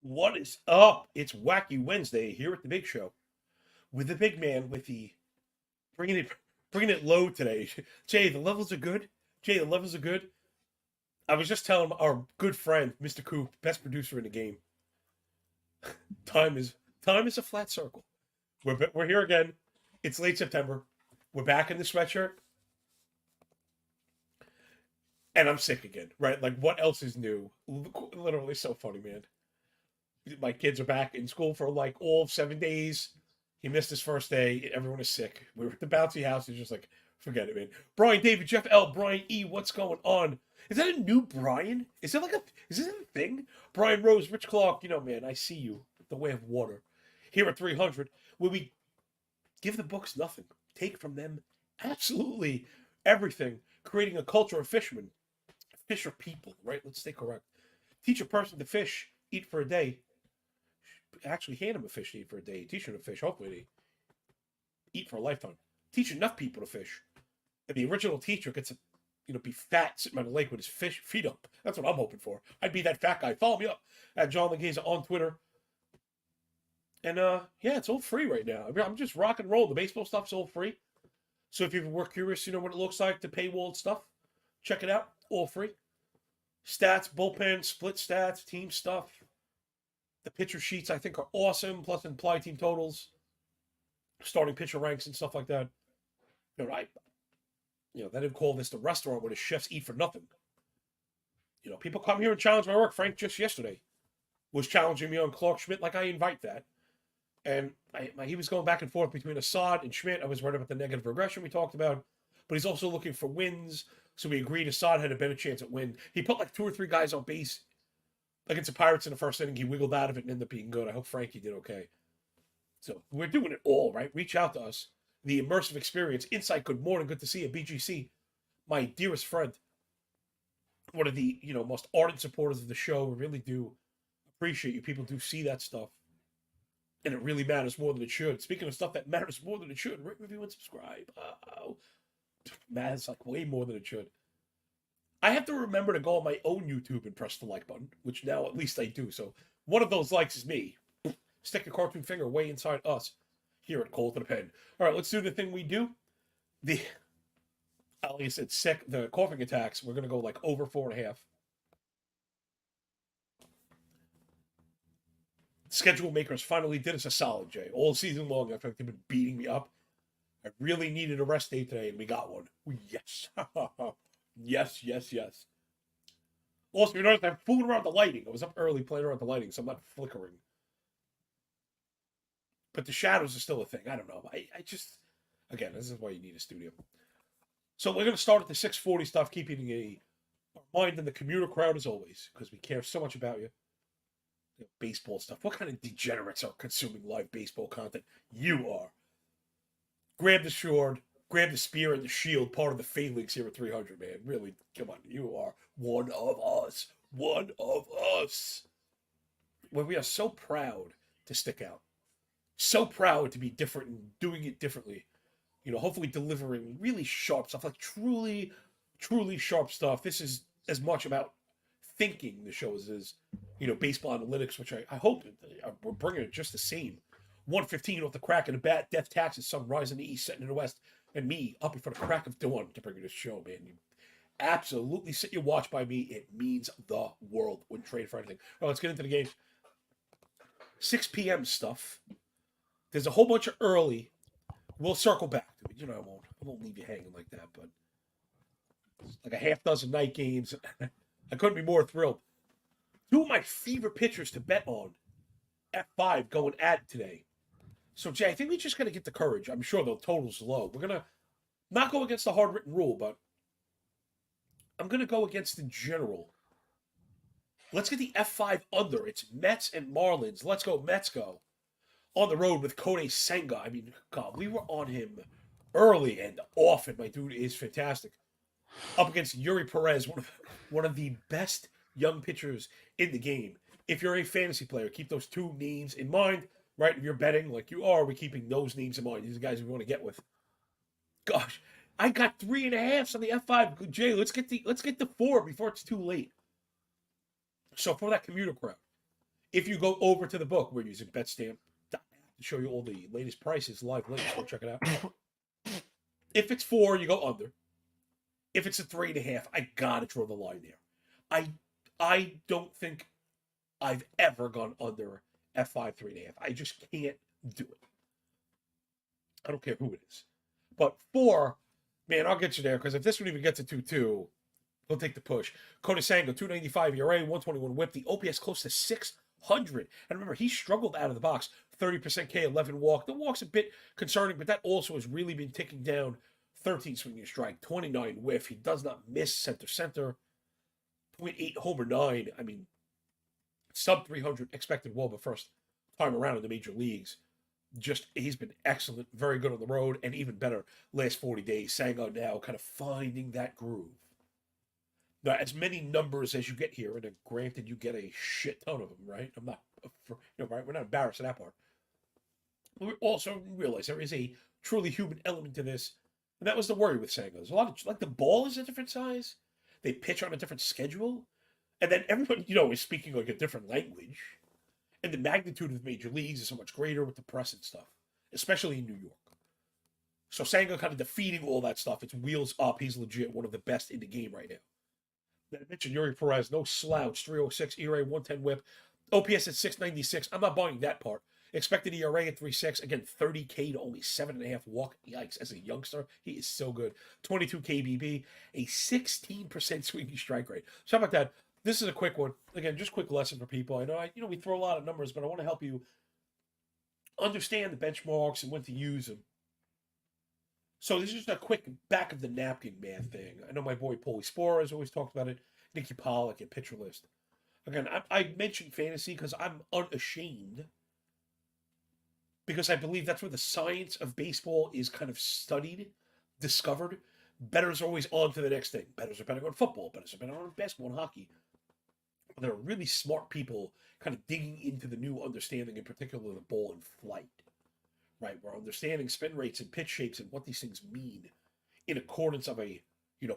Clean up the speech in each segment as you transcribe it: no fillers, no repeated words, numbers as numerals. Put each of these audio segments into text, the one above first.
What is up? It's Wacky Wednesday here at the Big Show with the big man with the bringing it low today. Jay, the levels are good. Jay, the levels are good. I was just telling our good friend, Mr. Coop, best producer in the game. Time is a flat circle. We're here again. It's late September. We're back in the sweatshirt. And I'm sick again, right? Like, what else is new? Literally so funny, man. My kids are back in school for like all 7 days. He missed his first day. Everyone is sick. We were at the bouncy house. He's just like, forget it, man. Brian, David, Jeff L, Brian E, what's going on? Is that a new Brian? Is this a thing? Brian Rose, Rich Clark, man, I see you. The way of water. Here at 300, where we give the books nothing. Take from them absolutely everything. Creating a culture of fishermen. Fisher people, right? Let's stay correct. Teach a person to fish, eat for a day. Actually hand them a fish to eat for a day. Teach them to fish. Hopefully they eat for a lifetime. Teach enough people to fish. And the original teacher gets to be fat sitting by the lake with his feet up. That's what I'm hoping for. I'd be that fat guy. Follow me up at John Laghezza on Twitter. And it's all free right now. I'm just rock and roll. The baseball stuff's all free. So if you were curious, what it looks like, the paywall stuff, check it out. All free. Stats, bullpen, split stats, team stuff. The pitcher sheets, I think, are awesome, plus implied team totals, starting pitcher ranks and stuff like that. They didn't call this the restaurant where the chefs eat for nothing. People come here and challenge my work. Frank just yesterday was challenging me on Clark Schmidt, like I invite that. And he was going back and forth between Assad and Schmidt. I was worried about the negative regression we talked about, but he's also looking for wins. So we agreed Assad had a better chance at win. He put like 2 or 3 guys on base against the Pirates in the first inning. He wiggled out of it and ended up being good. I hope Frankie did okay. So we're doing it all, right? Reach out to us. The immersive experience. Insight, good morning. Good to see you. BGC, my dearest friend. One of the, most ardent supporters of the show. We really do appreciate you. People do see that stuff. And it really matters more than it should. Speaking of stuff that matters more than it should, rate, review, and subscribe. Matters like way more than it should. I have to remember to go on my own YouTube and press the like button, which now at least I do. So one of those likes is me. Stick a cartoon finger way inside us here at Cold to the Pen. All right, let's do the thing we do. Like I said, the coughing attacks, we're going to go like over 4.5. Schedule makers finally did us a solid, Jay. All season long, I feel like they've been beating me up. I really needed a rest day today, and we got one. Yes. Yes. Also, you notice I'm fooling around the lighting. I was up early playing around the lighting, so I'm not flickering. But the shadows are still a thing. I don't know. I just, again, this is why you need a studio. So we're going to start at the 640 stuff, keeping our mind in the commuter crowd as always, because we care so much about you. Baseball stuff. What kind of degenerates are consuming live baseball content? You are. Grab the sword, grab the spear and the shield, part of the phalanx here at 300, man. Really, come on. You are one of us. One of us. Well, we are so proud to stick out. So proud to be different and doing it differently. Hopefully delivering really sharp stuff, like truly, truly sharp stuff. This is as much about thinking the show is, baseball analytics, which I hope we're bringing it just the same. 1:15 off the crack and a bat, death taxes, sunrise in the east, setting in the west, and me up before the crack of dawn to bring you this show, man. You absolutely sit your watch by me. It means the world. Wouldn't trade for anything. All right, let's get into the games. 6 p.m. stuff. There's a whole bunch of early. We'll circle back to it. I won't leave you hanging like that, but like a half dozen night games. I couldn't be more thrilled. Two of my favorite pitchers to bet on, F5 going at today. So, Jay, I think we just got to get the courage. I'm sure the total's low. We're going to not go against the hard written rule, but I'm going to go against the general. Let's get the F5 under. It's Mets and Marlins. Let's go, Mets go. On the road with Kodai Senga. I mean, God, we were on him early and often. My dude is fantastic. Up against Yuri Perez, one of the best young pitchers in the game. If you're a fantasy player, keep those two names in mind, right? If you're betting like you are, we're keeping those names in mind. These are the guys we want to get with. Gosh, I got 3.5s on the F5. Jay, let's get the 4 before it's too late. So for that commuter crowd, if you go over to the book, we're using Betstamp to show you all the latest prices, live links. Go check it out. If it's 4, you go under. If it's a 3.5, I gotta draw the line there. I don't think I've ever gone under F5 3.5. I just can't do it. I don't care who it is. But 4, man, I'll get you there, because if this one even gets to 2-2, he'll take the push. Kodai Senga, 295 ERA, 121 whip. The OPS close to 600. And remember, he struggled out of the box. 30% K, 11 walk. The walk's a bit concerning, but that also has really been ticking down. 13 swinging strike, 29 whiff. He does not miss center. 0.8 homer 9. I mean, sub 300 expected WOBA first time around in the major leagues. Just, he's been excellent, very good on the road, and even better last 40 days. Senga now kind of finding that groove. Now, as many numbers as you get here, and granted, you get a shit ton of them, right? I'm not, right? We're not embarrassed of that part. We also realize there is a truly human element to this, and that was the worry with Senga. There's a lot of, like, the ball is a different size. They pitch on a different schedule, and then everyone, is speaking like a different language. And the magnitude of the major leagues is so much greater with the press and stuff, especially in New York. So Senga kind of defeating all that stuff. It's wheels up. He's legit one of the best in the game right now. I mentioned Yuri Perez, no slouch, 306 ERA, 110 whip, OPS at 696. I'm not buying that part. Expected ERA at 3.6. Again, 30K to only 7.5 walk. Yikes, as a youngster, he is so good. 22 KBB, a 16% swinging strike rate. So how about that? This is a quick one. Again, just quick lesson for people. I know we throw a lot of numbers, but I want to help you understand the benchmarks and when to use them. So this is just a quick back of the napkin math thing. I know my boy Paulie Spore has always talked about it. Nicky Pollack at Pitcher List. Again, I mentioned fantasy because I'm unashamed, because I believe that's where the science of baseball is kind of studied, discovered. Bettors are always on to the next thing. Bettors are betting on football. Bettors are betting on basketball and hockey. There are really smart people kind of digging into the new understanding, in particular the ball in flight. Right, we're understanding spin rates and pitch shapes and what these things mean in accordance of a,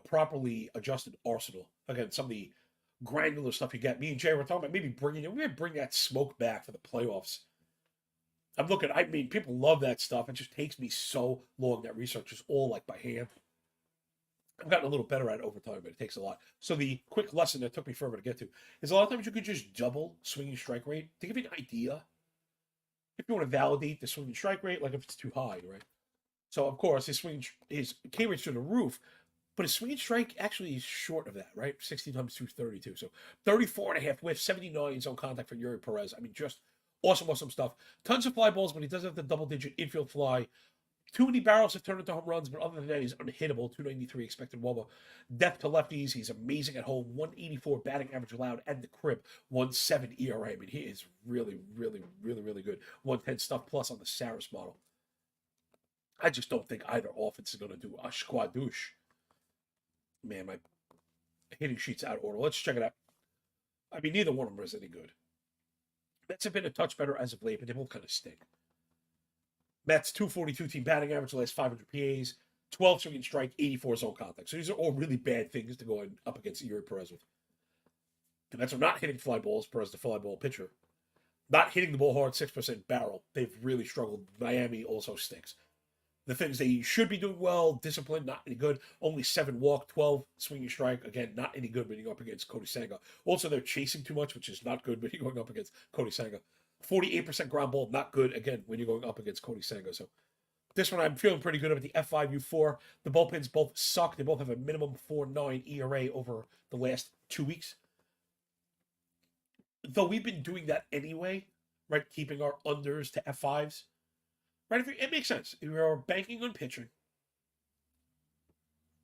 properly adjusted arsenal. Again, some of the granular stuff you get. Me and Jay were talking about maybe bring that smoke back for the playoffs. People love that stuff. It just takes me so long. That research is all like by hand. I've gotten a little better at it over time, but it takes a lot. So the quick lesson that took me forever to get to is a lot of times you could just double swinging strike rate to give you an idea. If you want to validate the swinging strike rate, like if it's too high, right? So of course his K rate's through the roof, but his swinging strike actually is short of that, right? 16 times 232. So 34.5 whiff, 79 zone contact for Yuri Perez. I mean, just awesome stuff. Tons of fly balls, but he does have the double-digit infield fly. Too many barrels have turned into home runs, but other than that, he's unhittable. 293 expected WOBA. Depth to lefties, he's amazing at home. 184 batting average allowed at the crib. 1.7 ERA. I mean, he is really good. 110 stuff plus on the Saris model. I just don't think either offense is going to do a squadouche. Man, my hitting sheet's out of order. Let's check it out. I mean, neither one of them is any good. Mets have been a touch better as of late, but they both kind of stink. Mets, 242 team batting average, the last 500 PAs, 12 swinging strike, 84 zone contact. So these are all really bad things to go up against Yuri Perez with. The Mets are not hitting fly balls. Perez, the fly ball pitcher. Not hitting the ball hard, 6% barrel. They've really struggled. Miami also stinks. The things they should be doing well, discipline, not any good. Only 7 walk, 12 swinging strike. Again, not any good when you're up against Kodai Senga. Also, they're chasing too much, which is not good when you're going up against Kodai Senga. 48% ground ball, not good, again, when you're going up against Kodai Senga. So This one I'm feeling pretty good about the F5U4. The bullpens both suck. They both have a minimum 4.9 ERA over the last 2 weeks. Though we've been doing that anyway, right? Keeping our unders to F5s. Right? It makes sense. If you're banking on pitching,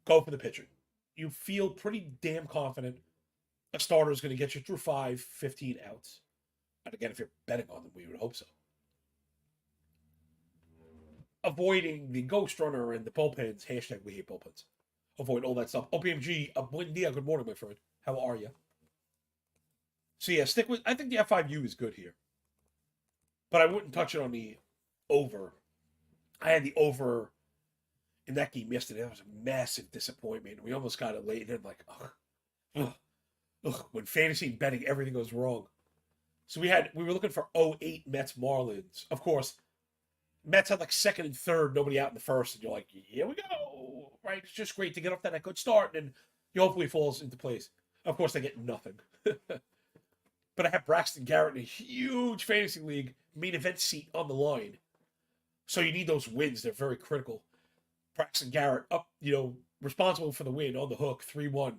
go for the pitching. You feel pretty damn confident a starter is going to get you through 15 outs. And again, if you're betting on them, we would hope so. Avoiding the ghost runner and the bullpens. Hashtag we hate bullpens. Avoid all that stuff. OPMG, buen dia. Good morning, my friend. How are you? So yeah, stick with. I think the F5U is good here, but I wouldn't touch it on the over. I had the over in that game yesterday. That was a massive disappointment. We almost got it late, and then like, when fantasy betting everything goes wrong. So we were looking for 08 Mets Marlins. Of course, Mets had like second and third, nobody out in the first, and you're like, here we go. Right? It's just great to get off that good start, and hopefully falls into place. Of course, they get nothing. But I have Braxton Garrett in a huge fantasy league, main event seat on the line. So you need those wins. They're very critical. Braxton Garrett up, responsible for the win on the hook, 3-1.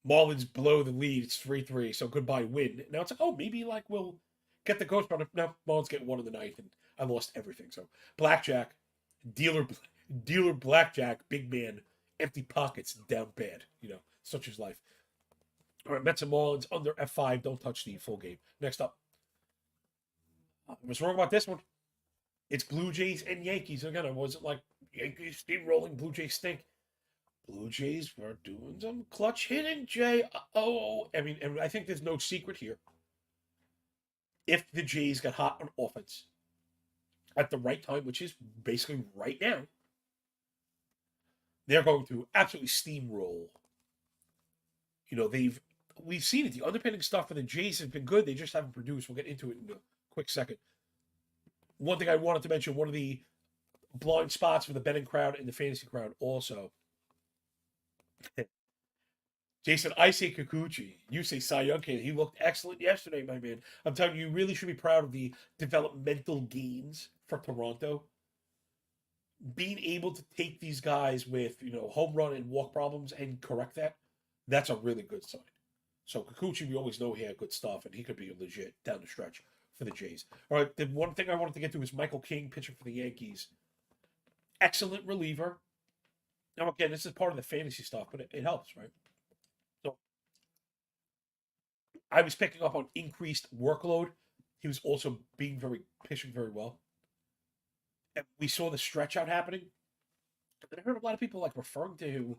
Marlins blow the lead. It's 3-3. So goodbye win. Now it's like, maybe we'll get the ghost runner. No, Marlins get one in the ninth, and I lost everything. So blackjack, dealer blackjack, big man, empty pockets, down bad. Such is life. All right, Mets and Marlins under F5. Don't touch the full game. Next up. I was wrong about this one. It's Blue Jays and Yankees. Again, it wasn't like Yankees steamrolling, Blue Jays stink. Blue Jays were doing some clutch hitting, Jay. And I think there's no secret here. If the Jays got hot on offense at the right time, which is basically right now, they're going to absolutely steamroll. We've seen it. The underpinning stuff for the Jays has been good. They just haven't produced. We'll get into it in a quick second. One thing I wanted to mention, one of the blind spots for the betting crowd and the fantasy crowd also. Jason, I say Kikuchi. You say Cy Young Kid. He looked excellent yesterday, my man. I'm telling you, you really should be proud of the developmental gains for Toronto. Being able to take these guys with, home run and walk problems and correct that, that's a really good sign. So Kikuchi, we always know he had good stuff, and he could be legit down the stretch for the Jays. All right, the one thing I wanted to get to is Michael King pitching for the Yankees. Excellent reliever. Now, again, this is part of the fantasy stuff, but it helps, right? So I was picking up on increased workload. He was also pitching very well. And we saw the stretch out happening. And I heard a lot of people referring to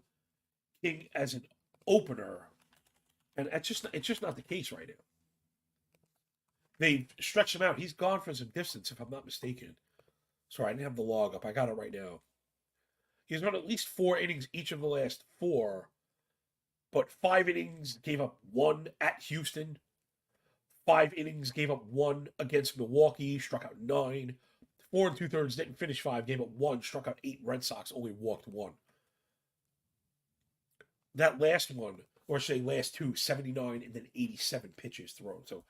King as an opener. And it's just not the case right now. They've stretched him out. He's gone for some distance, if I'm not mistaken. Sorry, I didn't have the log up. I got it right now. He's run at least 4 innings each of the last 4. But 5 innings, gave up 1 at Houston. 5 innings, gave up 1 against Milwaukee, struck out 9. 4 2/3 didn't finish 5, gave up 1, struck out 8 Red Sox, only walked 1. That last one, or say last 2, 79 and then 87 pitches thrown. So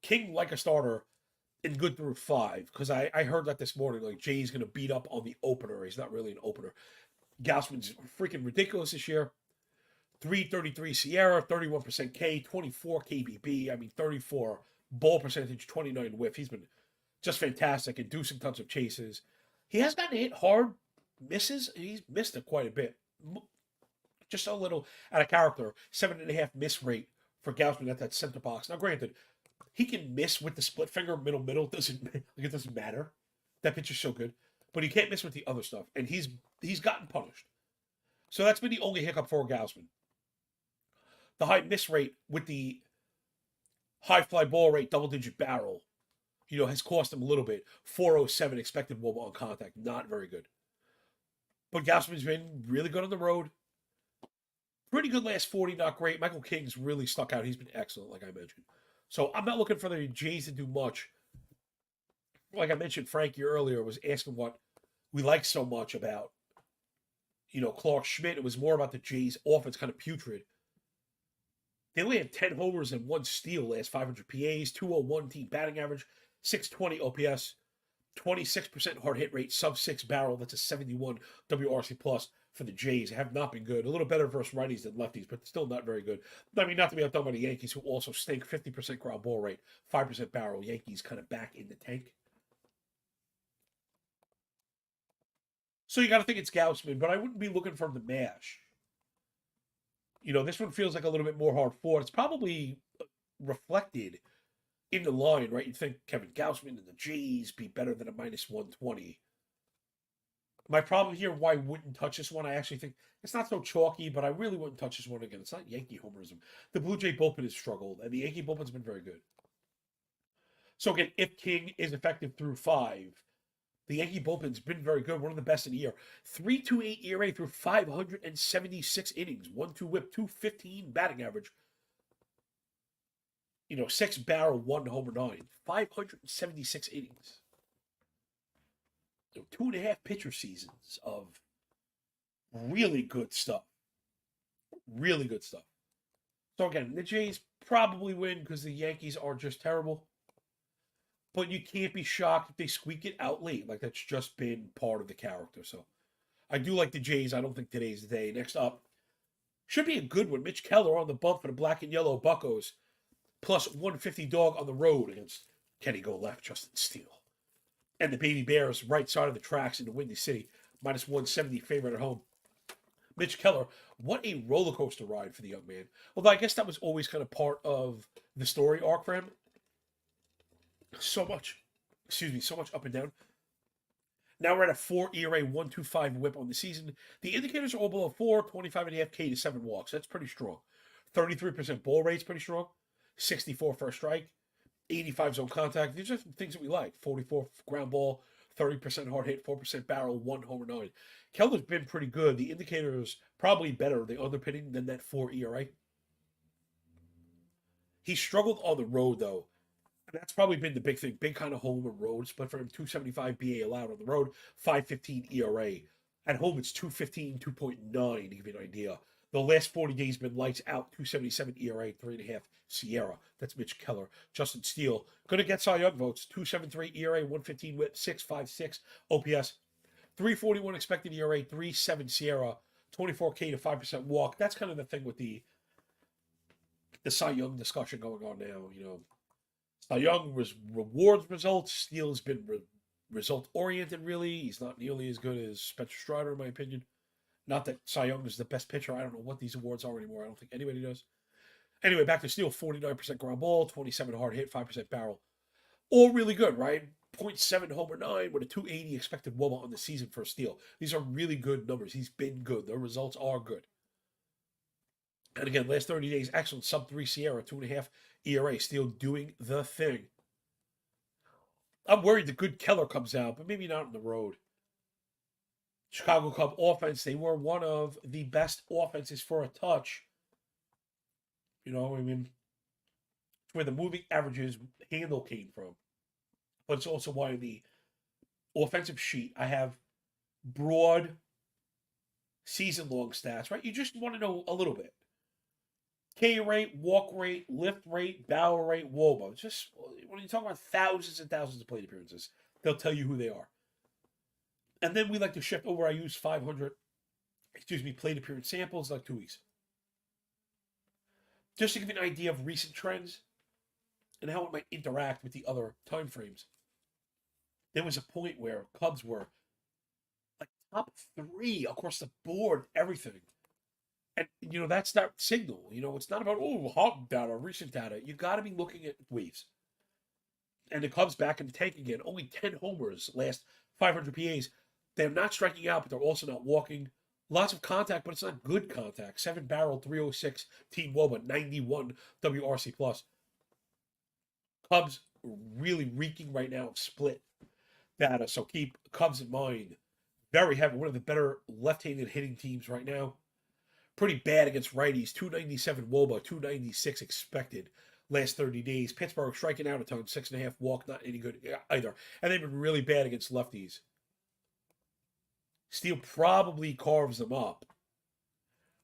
King, like a starter, and good through 5. Because I heard that this morning, Jay's going to beat up on the opener. He's not really an opener. Gausman's freaking ridiculous this year. 333 Sierra, 31% K, 24 KBB. 34 ball percentage, 29 whiff. He's been just fantastic, inducing tons of chases. He has gotten hit hard, misses. He's missed it quite a bit. Just a little out of character. 7.5 miss rate for Gausman at that center box. Now, granted, he can miss with the split finger, middle. It doesn't matter. That pitch is so good, but he can't miss with the other stuff, and he's gotten punished. So that's been the only hiccup for Gausman. The high miss rate with the high fly ball rate, double-digit barrel, has cost him a little bit. 407 expected wOBA on contact, not very good. But Gausman's been really good on the road. Pretty good last 40, not great. Michael King's really stuck out. He's been excellent, like I mentioned. So I'm not looking for the Jays to do much. Like I mentioned, Frankie earlier was asking what we like so much about, Clark Schmidt. It was more about the Jays' offense, kind of putrid. They only have 10 homers and 1 steal last 500 PAs, 201 team batting average, 620 OPS. 26% hard hit rate, sub 6 barrel. That's a 71 WRC plus for the Jays. Have not been good. A little better versus righties than lefties, but still not very good. I mean, not to be outdone by the Yankees, who also stink. 50% ground ball rate, 5% barrel. Yankees kind of back in the tank. So you got to think it's Gaussman, but I wouldn't be looking for him to mash. This one feels like a little bit more hard fought. It's probably reflected in the line, right? You'd think Kevin Gaussman and the Jays be better than a minus 120. My problem here, why I wouldn't touch this one, I actually think it's not so chalky, but I really wouldn't touch this one again. It's not Yankee homerism. The Blue Jay bullpen has struggled, and the Yankee bullpen's been very good. So again, if King is effective through 5, the Yankee bullpen's been very good, one of the best in the year. 3.28 ERA through 576 innings, 1-2 whip, 215 batting average. 6 barrel, 1 homer, 9, 576 innings. 2.5 pitcher seasons of really good stuff. Really good stuff. So again, the Jays probably win because the Yankees are just terrible. But you can't be shocked if they squeak it out late. Like, that's just been part of the character. So I do like the Jays. I don't think today's the day. Next up, should be a good one. Mitch Keller on the bump for the black and yellow Buccos. Plus 150 dog on the road against Kenny Go Left, Justin Steele. And the Baby Bears right side of the tracks in the Windy City. Minus 170 favorite at home. Mitch Keller, what a roller coaster ride for the young man. Although I guess that was always kind of part of the story arc for him. So much up and down. Now we're at a 4 ERA, 1.25 whip on the season. The indicators are all below 4, 25.5 K to 7 walks. That's pretty strong. 33% ball rate's pretty strong. 64 for a strike. 85 zone contact. These are things that we like. 44 ground ball, 30% hard hit, 4% barrel, 1 homer, 9. Keller's been pretty good. The indicators probably better, the underpinning, than that 4 ERA. He struggled on the road, though. And that's probably been the big thing. Big kind of home and road split for him. 275 BA allowed on the road, 5.15 ERA. At home, it's 2.15, 2.9 to give you an idea. The last 40 days been lights out, 2.77 ERA, 3.5 Sierra. That's Mitch Keller. Justin Steele, going to get Cy Young votes. 2.73 ERA, 1.15 whip, 6.56 OPS. 3.41 expected ERA, 3.7 Sierra, 24K to 5% walk. That's kind of the thing with the Cy Young discussion going on now, Cy Young was rewards results. Steele's been result-oriented, really. He's not nearly as good as Spencer Strider, in my opinion. Not that Cy Young is the best pitcher. I don't know what these awards are anymore. I don't think anybody does. Anyway, back to Steele. 49% ground ball, 27 hard hit, 5% barrel. All really good, right? 0.7 homer, 9 with a 280 expected WOBA on the season for Steele. These are really good numbers. He's been good. The results are good. And again, last 30 days, excellent. Sub 3 Sierra, 2.5 ERA. Steele doing the thing. I'm worried the good Keller comes out, but maybe not on the road. Chicago Cub offense, they were one of the best offenses for a touch. It's where the moving averages handle came from. But it's also why the offensive sheet, I have broad season-long stats, right? You just want to know a little bit. K rate, walk rate, lift rate, barrel rate, WOBA. Just when you talk about thousands and thousands of plate appearances, they'll tell you who they are. And then we like to shift over. I use 500, plate appearance samples, like 2 weeks. Just to give you an idea of recent trends and how it might interact with the other time frames. There was a point where Cubs were like top 3 across the board, everything. And, that's that signal. It's not about, hot data, recent data. You got to be looking at waves. And the Cubs back in the tank again. Only 10 homers, last 500 PAs. They're not striking out, but they're also not walking. Lots of contact, but it's not good contact. 7 barrel, 306 team WOBA, 91 WRC plus. Cubs really reeking right now of split data, so keep Cubs in mind. Very heavy. One of the better left-handed hitting teams right now. Pretty bad against righties. 297 WOBA, 296 expected last 30 days. Pittsburgh striking out a ton, 6.5 walk, not any good either. And they've been really bad against lefties. Steele probably carves them up.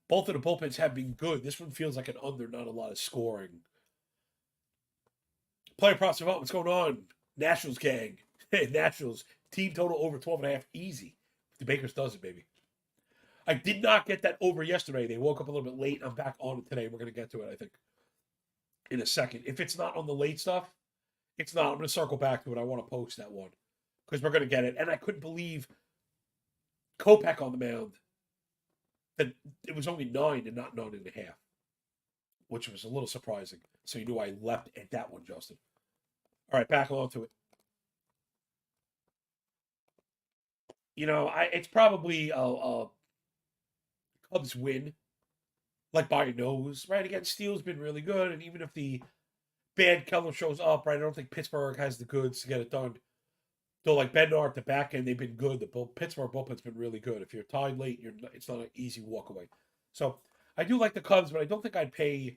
Both of the bullpens have been good. This one feels like an under, not a lot of scoring. Player props about what's going on. Nationals gang. Nationals, team total over 12.5, easy. The Bakers does it, baby. I did not get that over yesterday. They woke up a little bit late. I'm back on it today. We're going to get to it, I think, in a second. If it's not on the late stuff, it's not. I'm going to circle back to it. I want to post that one because we're going to get it. And I couldn't believe Kopech on the mound that it was only 9 and not 9.5, which was a little surprising. So you knew I leapt at that one, Justin. All right, back on to it. It's probably a Cubs win, like by a nose, right? Again, Steele's been really good, and even if the bad Keller shows up, right, I don't think Pittsburgh has the goods to get it done. Though, like Bednar at the back end, they've been good. The Pittsburgh bullpen's been really good. If you're tied late, it's not an easy walk away. So I do like the Cubs, but I don't think I'd pay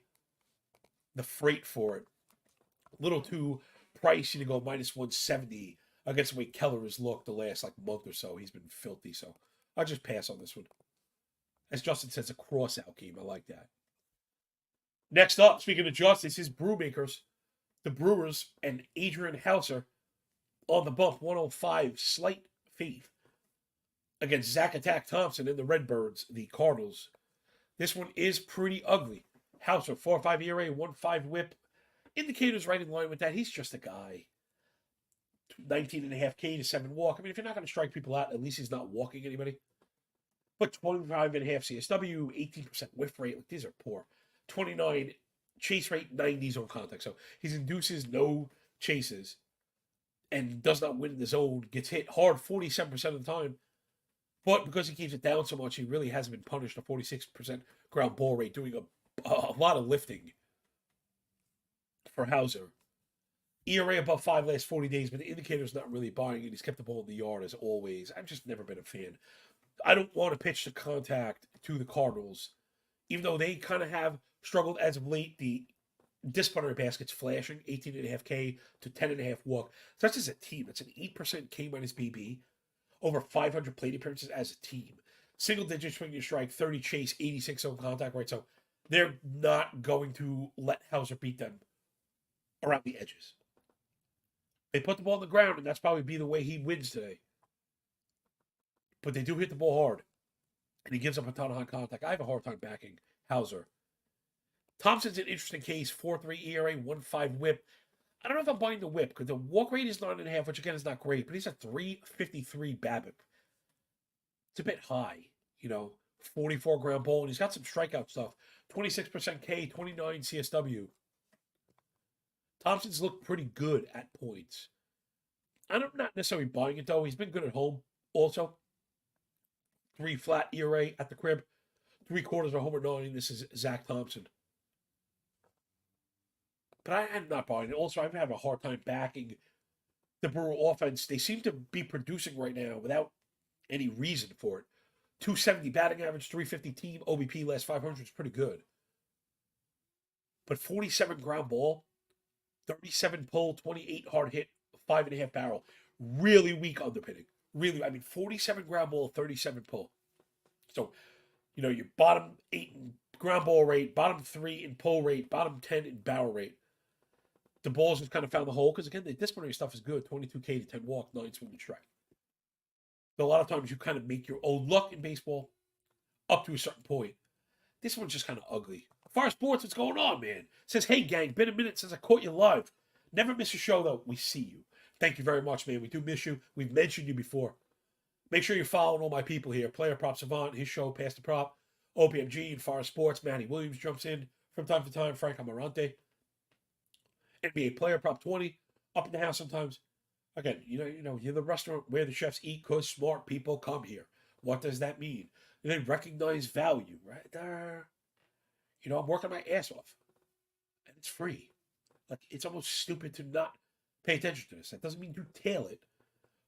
the freight for it. A little too pricey to go minus 170 against the way Keller has looked the last month or so. He's been filthy, so I'll just pass on this one. As Justin says, a cross-out game. I like that. Next up, speaking of justice, is Brewmakers. The Brewers and Adrian Hauser on the bump, 105, slight faith against Zach Attack Thompson and the Redbirds, the Cardinals. This one is pretty ugly. Hauser, 4.5 ERA, 1.5 whip. Indicators right in line with that. He's just a guy. 19.5 K to 7 walk. I mean, if you're not going to strike people out, at least he's not walking anybody. But 25.5 CSW, 18% whiff rate. These are poor. 29 chase rate, 90s on contact. So he induces no chases and does not win in the zone. Gets hit hard 47% of the time. But because he keeps it down so much, he really hasn't been punished. A 46% ground ball rate, doing a lot of lifting for Hauser. ERA above 5 last 40 days, but the indicator's not really buying it. He's kept the ball in the yard as always. I've just never been a fan. I don't want to pitch the contact to the Cardinals, even though they kind of have struggled as of late. The disciplinary basket's flashing, 18.5 K to 10.5 walk. So that's as a team. That's an 8% K minus BB, over 500 plate appearances as a team. Single digit swing and strike, 30 chase, 86 on contact, right? So they're not going to let Hauser beat them around the edges. They put the ball on the ground, and that's probably be the way he wins today. But they do hit the ball hard, and he gives up a ton of high contact. I have a hard time backing Hauser. Thompson's an interesting case, 4.3 ERA, 1.5 whip. I don't know if I'm buying the whip, because the walk rate is 9.5, which again is not great, but he's a 3.53 BABIP. It's a bit high, 44 ground ball, and he's got some strikeout stuff. 26% K, 29 CSW. Thompson's looked pretty good at points. I'm not necessarily buying it, though. He's been good at home also. 3 flat ERA at the crib. 3/4 a homer, 9. This is Zach Thompson. But I'm not buying it. Also, I'm having a hard time backing the Brewer offense. They seem to be producing right now without any reason for it. 270 batting average, 350 team. OBP last 500 is pretty good. But 47 ground ball, 37 pull, 28 hard hit, 5.5 barrel. Really weak underpinning. Really, 47 ground ball, 37 pull. So, your bottom 8 in ground ball rate, bottom 3 in pull rate, bottom 10 in barrel rate. The balls just kind of found the hole because, again, the disciplinary stuff is good. 22 K to 10 walk, 9 swing and strike. So a lot of times you kind of make your own luck in baseball up to a certain point. This one's just kind of ugly. Far Sports, what's going on, man? Says, hey, gang, been a minute since I caught you live. Never miss a show, though. We see you. Thank you very much, man. We do miss you. We've mentioned you before. Make sure you're following all my people here. Player Prop Savant, his show, Pass the Prop, OPMG, and Far Sports. Matty Williams jumps in from time to time. Frank Amarante. NBA Player Prop 20, up in the house sometimes. Again, you're the restaurant where the chefs eat because smart people come here. What does that mean? They recognize value, right there. I'm working my ass off. And it's free. It's almost stupid to not pay attention to this. That doesn't mean to tail it,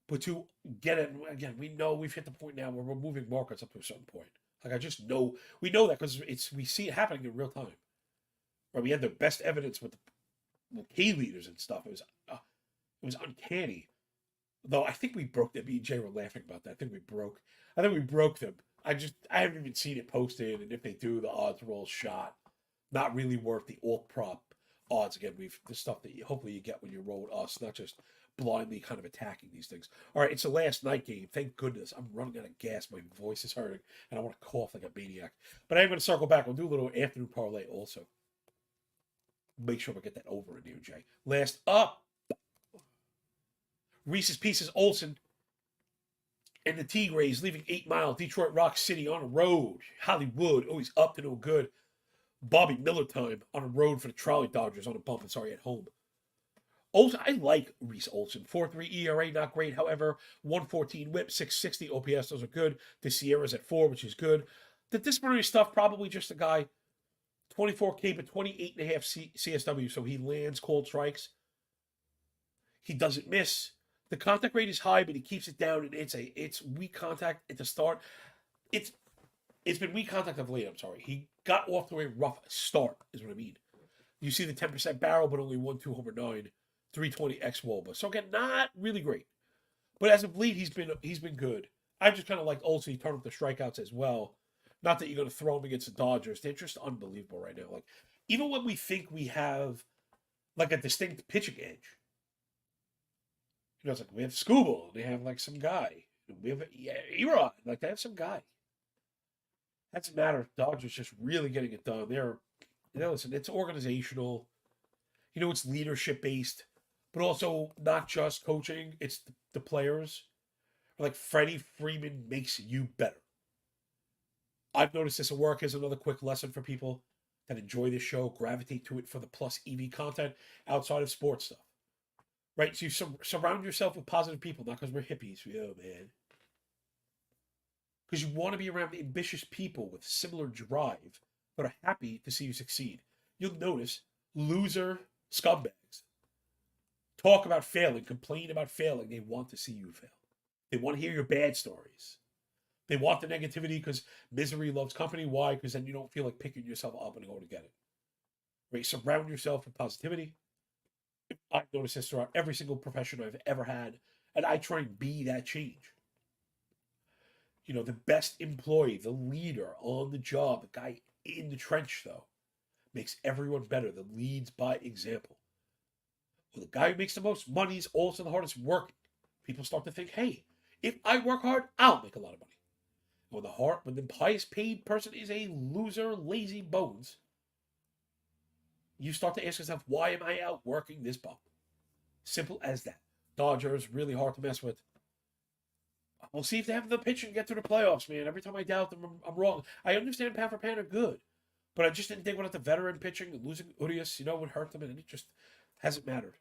but to get it. Again, we know we've hit the point now where we're moving markets up to a certain point. I just know. We know that because we see it happening in real time. Right? We had the best evidence with the key leaders and stuff. It was uncanny. Though I think we broke them. Me and Jay were laughing about that. I think we broke them. I haven't even seen it posted, and if they do, the odds are all shot. Not really worth the alt prop odds. Again, the stuff that hopefully you get when you roll with us, not just blindly kind of attacking these things. All right, it's the last night game. Thank goodness. I'm running out of gas. My voice is hurting, and I want to cough like a maniac. But I'm going to circle back. We'll do a little afternoon parlay also. Make sure we get that over in here, Jay. Last up, Reese's Pieces Olsen and the Tigres leaving 8 Mile, Detroit Rock City on a road. Hollywood, always up to no good. Bobby Miller time on a road for the Trolley Dodgers on a bump, at home. Olsen, I like Reese Olsen. 4.3 ERA, not great. However, 114 whip, 660 OPS, those are good. The Sierra's at 4, which is good. The disciplinary stuff, probably just a guy. 24K, but 28.5 CSW, so he lands cold strikes. He doesn't miss. The contact rate is high, but he keeps it down, and it's weak contact at the start. It's been weak contact of late, I'm sorry. He got off to a rough start, is what I mean. You see the 10% barrel, but only 1-2 homer 9, 320 X Woba. So again, not really great. But as of late, he's been good. I just kind of like Olsen. He turned up the strikeouts as well. Not that you're going to throw him against the Dodgers. They're just unbelievable right now. Like, even when we think we have like a distinct pitching edge, it's like we have Scooble, and they have like some guy. We have Erod, like they have some guy. Doesn't matter. Dodgers just really getting it done. Listen, it's organizational. It's leadership based, but also not just coaching. It's the players. Like Freddie Freeman makes you better. I've noticed this at work as another quick lesson for people that enjoy this show, gravitate to it for the plus EV content outside of sports stuff. Right? So you surround yourself with positive people, not because we're hippies. Oh, man. Because you want to be around ambitious people with similar drive that are happy to see you succeed. You'll notice loser scumbags talk about failing, complain about failing. They want to see you fail. They want to hear your bad stories. They want the negativity because misery loves company. Why? Because then you don't feel like picking yourself up and going to get it. Right? Surround yourself with positivity. I've noticed this throughout every single profession I've ever had, and I try and be that change. The best employee, the leader on the job, the guy in the trench, though, makes everyone better. The leads by example. Well, the guy who makes the most money is also the hardest working. People start to think, hey, if I work hard, I'll make a lot of money. When the highest paid person is a loser, lazy bones, you start to ask yourself, why am I out working this bum? Simple as that. Dodgers, really hard to mess with. We'll see if they have the pitch and get to the playoffs, man. Every time I doubt them, I'm wrong. I understand pound for pound are good, but I just didn't think without the veteran pitching, losing Urias, would hurt them, and it just hasn't mattered.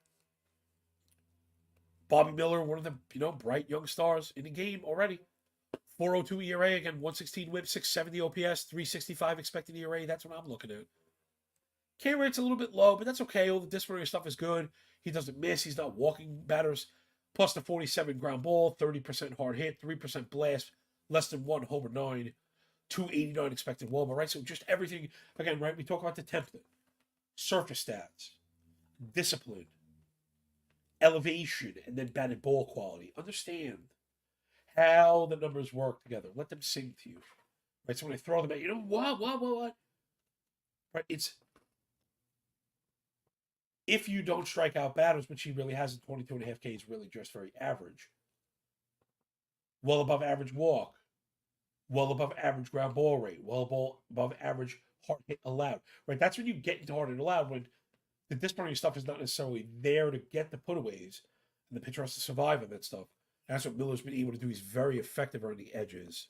Bobby Miller, one of the, bright young stars in the game already. 4.02 ERA, again, 116 whip, 670 OPS, 365 expected ERA. That's what I'm looking at. K rate's a little bit low, but that's okay. All the disciplinary stuff is good. He doesn't miss. He's not walking batters. Plus the 47 ground ball, 30% hard hit, 3% blast, less than 1 homer 9, 289 expected WOBA, right? So just everything, again, right? We talk about the template, surface stats, discipline, elevation, and then batted ball quality. Understand how the numbers work together. Let them sing to you. Right? So when I throw them at what? Right? It's if you don't strike out batters, which he really hasn't, 22.5 K is really just very average. Well above average walk. Well above average ground ball rate. Well above average hard hit allowed. Right? That's when you get into hard hit allowed, when the disciplinary stuff is not necessarily there to get the putaways, and the pitcher has to survive on that stuff. That's what Miller's been able to do. He's very effective around the edges.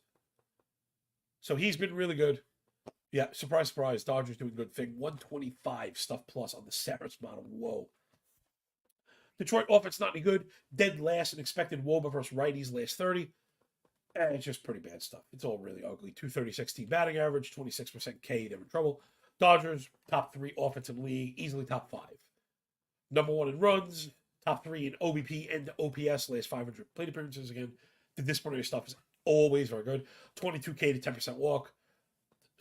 So he's been really good. Yeah, surprise, surprise. Dodgers doing good thing. 125 stuff plus on the Saris model. Whoa. Detroit offense not any good. Dead last in expected WOBA versus righties last 30. It's just pretty bad stuff. It's all really ugly. 236 team batting average, 26% K. They're in trouble. Dodgers, top 3 offensive league, easily top 5. Number 1 in runs, top 3 in OBP and OPS, last 500 plate appearances. Again, the disciplinary stuff is always very good. 22K to 10% walk.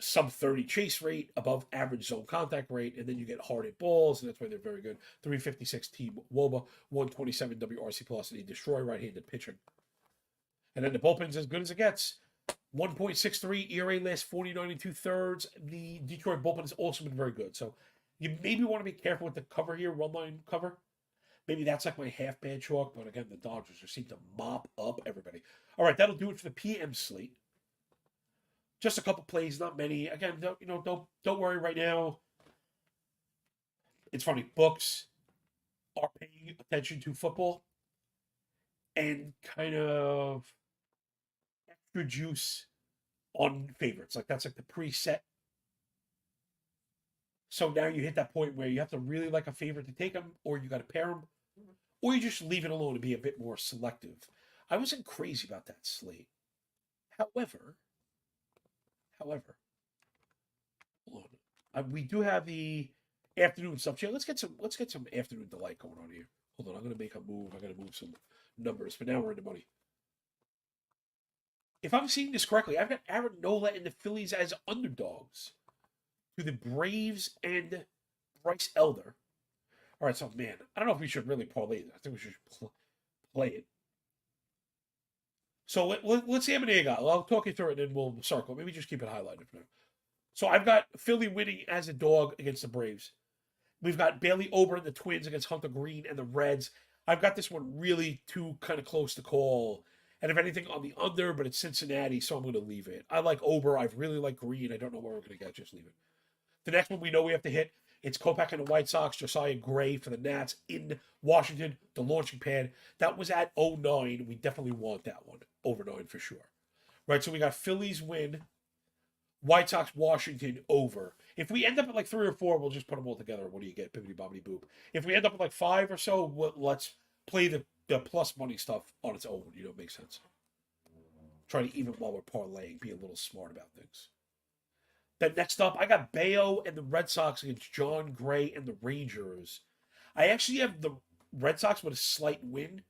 Sub 30 chase rate, above average zone contact rate, and then you get hard hit balls, and that's why they're very good. 356 team WOBA, 127 WRC plus, and they destroy right-handed pitching. And then the bullpen's as good as it gets. 1.63 ERA last 49 and 2/3. The Detroit bullpen has also been very good. So you maybe want to be careful with the cover here, run line cover. Maybe that's like my half bad chalk, but again, the Dodgers just seem to mop up everybody. All right, that'll do it for the PM slate. Just a couple plays, not many. Again, don't worry right now. It's funny, books are paying attention to football and kind of extra juice on favorites. Like that's like the preset. So now you hit that point where you have to really like a favorite to take them, or you got to pair them, or you just leave it alone and be a bit more selective. I wasn't crazy about that slate. However, hold on. We do have the afternoon stuff here. Let's get some afternoon delight going on here. Hold on, I'm gonna make a move. I'm gonna move some numbers, but now we're in the money. If I'm seeing this correctly, I've got Aaron Nola and the Phillies as underdogs to the Braves and Bryce Elder. All right, so man, I don't know if we should really parlay this. I think we should play it. So let's see how many I got. I'll talk you through it and then we'll circle. Maybe just keep it highlighted for now. So I've got Philly winning as a dog against the Braves. We've got Bailey Ober and the Twins against Hunter Green and the Reds. I've got this one really too kind of close to call. And if anything, on the under, but it's Cincinnati, so I'm going to leave it. I like Ober. I really like Green. I don't know where we're going to get. Just leave it. The next one we know we have to hit. It's Kopech and the White Sox, Josiah Gray for the Nats in Washington, the launching pad. That was at 0-9. We definitely want that one. Over 9 for sure. Right, so we got Phillies win, White Sox, Washington over. If we end up at like 3 or 4, we'll just put them all together. What do you get? Bibbidi bobbidi boop. If we end up at like 5 or so, let's play the plus money stuff on its own. You know, it makes sense. Try to even while we're parlaying, be a little smart about things. Then next up, I got Bayo and the Red Sox against John Gray and the Rangers. I actually have the Red Sox with a slight win.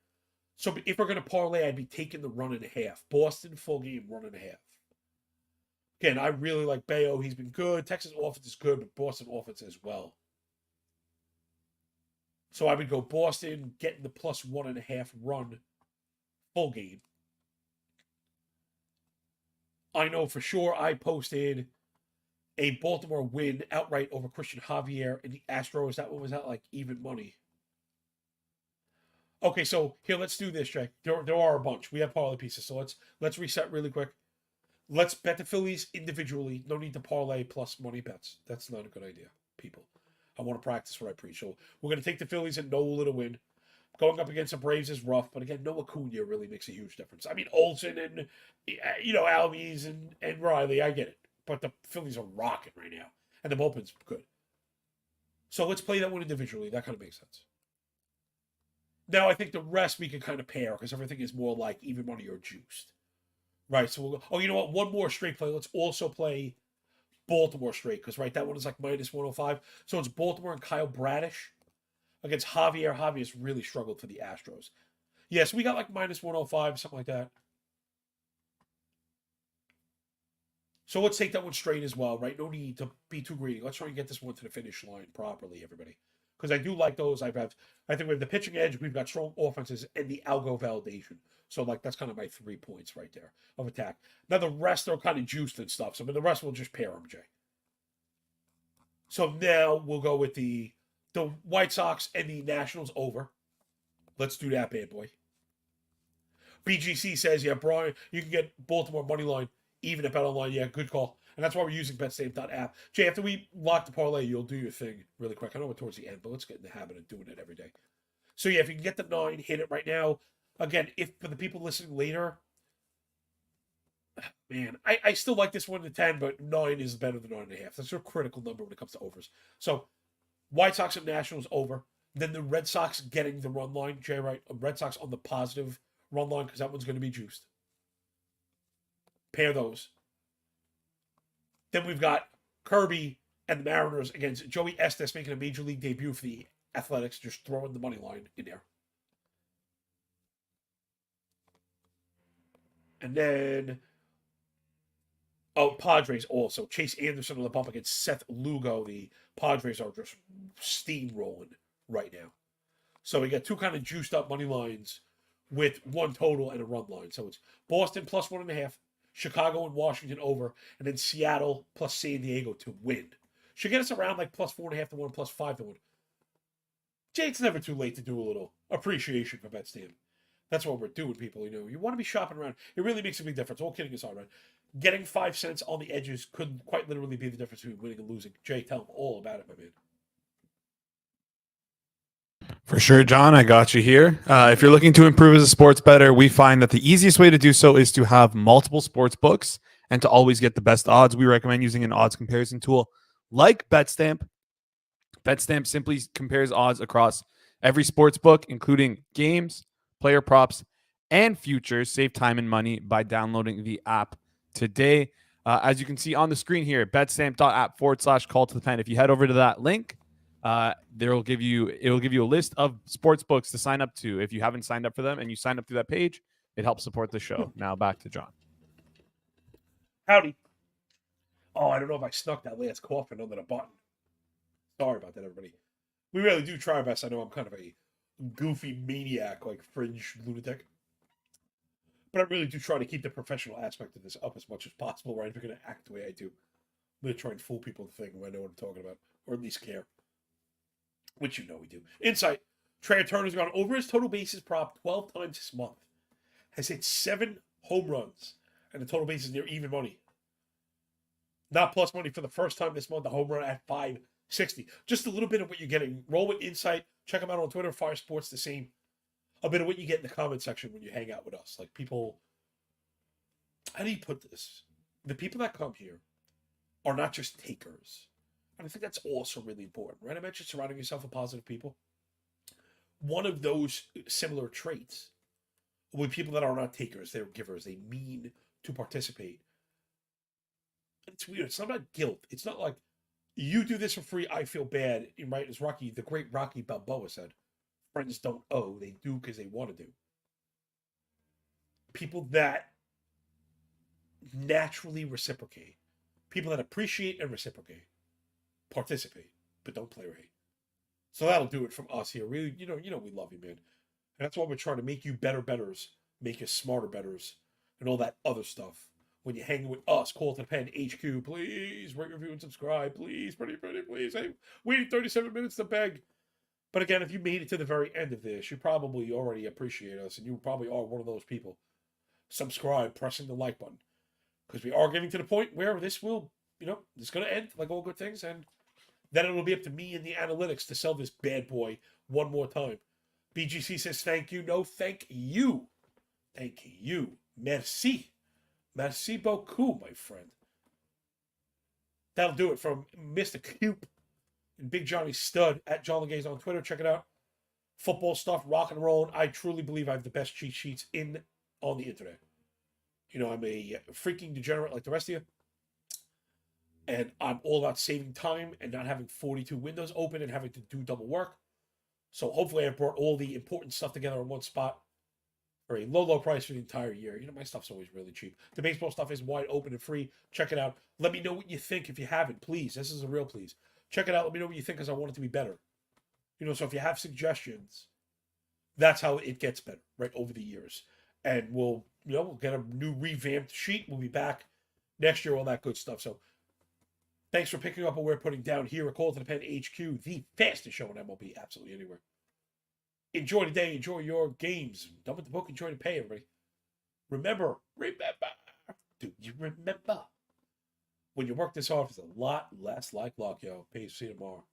So if we're going to parlay, I'd be taking the 1.5. Boston, full game, 1.5. Again, I really like Bayo. He's been good. Texas offense is good, but Boston offense as well. So I would go Boston, getting the plus 1.5 run, full game. I know for sure I posted a Baltimore win outright over Christian Javier and the Astros. That one was at like even money. Okay, so here, let's do this, Jay. There are a bunch. We have parlay pieces, so let's reset really quick. Let's bet the Phillies individually. No need to parlay plus money bets. That's not a good idea, people. I want to practice what I preach. So we're going to take the Phillies and Nola to win. Going up against the Braves is rough, but again, no Acuna really makes a huge difference. I mean, Olsen and, Albies and Riley, I get it. But the Phillies are rocking right now, and the bullpen's good. So let's play that one individually. That kind of makes sense. Now, I think the rest we can kind of pair because everything is more like even money or juiced. Right, so we'll go. Oh, you know what? One more straight play. Let's also play Baltimore straight because, right, that one is like minus 105. So it's Baltimore and Kyle Bradish against Javier. Javier's really struggled for the Astros. Yes, we got like minus 105, something like that. So let's take that one straight as well, right? No need to be too greedy. Let's try and get this one to the finish line properly, everybody. Because I do like those. I think we have the pitching edge, we've got strong offenses, and the algo validation. So, like, that's kind of my 3 points right there of attack. Now, the rest are kind of juiced and stuff. So, the rest will just pair them, Jay. So now we'll go with the White Sox and the Nationals over. Let's do that, bad boy. BGC says, yeah, Brian, you can get Baltimore money line even at BetOnline. Yeah, good call. And that's why we're using BetSafe.app. Jay, after we lock the parlay, you'll do your thing really quick. I know we're towards the end, but let's get in the habit of doing it every day. So, yeah, if you can get the 9, hit it right now. Again, if for the people listening later, man, I still like this 1 to 10, but 9 is better than 9.5. That's a critical number when it comes to overs. So, White Sox and Nationals over. Then the Red Sox getting the run line. Jay, right? Red Sox on the positive run line because that one's going to be juiced. Pair those. Then we've got Kirby and the Mariners against Joey Estes making a major league debut for the Athletics, just throwing the money line in there. And then, Padres also. Chase Anderson on the bump against Seth Lugo. The Padres are just steamrolling right now. So we got 2 kind of juiced up money lines with 1 total and a run line. So it's Boston plus 1.5. Chicago and Washington over, and then Seattle plus San Diego to win. Should get us around like plus 4.5 to 1, plus 5 to 1. Jay, it's never too late to do a little appreciation for Betstamp. That's what we're doing, people. You want to be shopping around. It really makes a big difference. All kidding aside, right? Getting 5 cents on the edges could quite literally be the difference between winning and losing. Jay, tell them all about it, my man. For sure, John, I got you here. If you're looking to improve as a sports bettor, we find that the easiest way to do so is to have multiple sports books and to always get the best odds. We recommend using an odds comparison tool like Betstamp. Betstamp simply compares odds across every sports book, including games, player props, and futures. Save time and money by downloading the app today. As you can see on the screen here, betstamp.app/call to the pen. If you head over to that link, it'll give you a list of sports books to sign up to. If you haven't signed up for them and you sign up through that page, it helps support the show. Now back to John. Howdy. Oh, I don't know if I snuck that last cough under the button. Sorry about that, everybody. We really do try our best. I know I'm kind of a goofy maniac, like fringe lunatic. But I really do try to keep the professional aspect of this up as much as possible, right? If you're going to act the way I do, I'm going to try and fool people to think I know what I'm talking about, or at least care. Which you know we do. Insight. Trey Turner's gone over his total bases prop 12 times this month. Has hit 7 home runs. And the total bases near even money. Not plus money for the first time this month. The home run at 560. Just a little bit of what you're getting. Roll with Insight. Check them out on Twitter. Fire Sports the same. A bit of what you get in the comment section when you hang out with us. Like people, how do you put this? The people that come here are not just takers. And I think that's also really important, right? I mentioned surrounding yourself with positive people. One of those similar traits with people that are not takers, they're givers. They mean to participate. And it's weird. It's not about guilt. It's not like you do this for free, I feel bad. Right? As the great Rocky Balboa said, friends don't owe, they do because they want to do. People that naturally reciprocate, people that appreciate and reciprocate, participate, but don't play or hate. So that'll do it from us here. Really, we love you, man. And that's why we're trying to make you better bettors, make you smarter bettors, and all that other stuff. When you hang with us, call to the pen, HQ, please, rate, review, and subscribe, please, pretty, please. Hey, waiting 37 minutes to beg. But again, if you made it to the very end of this, you probably already appreciate us, and you probably are one of those people. Subscribe, pressing the like button. Because we are getting to the point where this will, it's going to end, like all good things, and then it'll be up to me and the analytics to sell this bad boy one more time. BGC says thank you. No, thank you. Thank you. Merci. Merci beaucoup, my friend. That'll do it from Mr. Coop and Big Johnny Stud at John Laghezza on Twitter. Check it out. Football stuff, rock and roll. I truly believe I have the best cheat sheets on the internet. I'm a freaking degenerate like the rest of you. And I'm all about saving time and not having 42 windows open and having to do double work. So hopefully I've brought all the important stuff together in one spot for a low price for the entire year. My stuff's always really cheap. The baseball stuff is wide open and free. Check it out. Let me know what you think if you haven't, please. This is a real please. Check it out. Let me know what you think because I want it to be better. So if you have suggestions, that's how it gets better, right, over the years. And we'll get a new revamped sheet. We'll be back next year, all that good stuff. So thanks for picking up what we're putting down here at Call to the Pen HQ, the fastest show in MLB, absolutely anywhere. Enjoy the day, enjoy your games. Done with the book, enjoy the pay, everybody. Remember. Do you remember? When you work this hard, it's a lot less like luck, yo. Peace. See you tomorrow.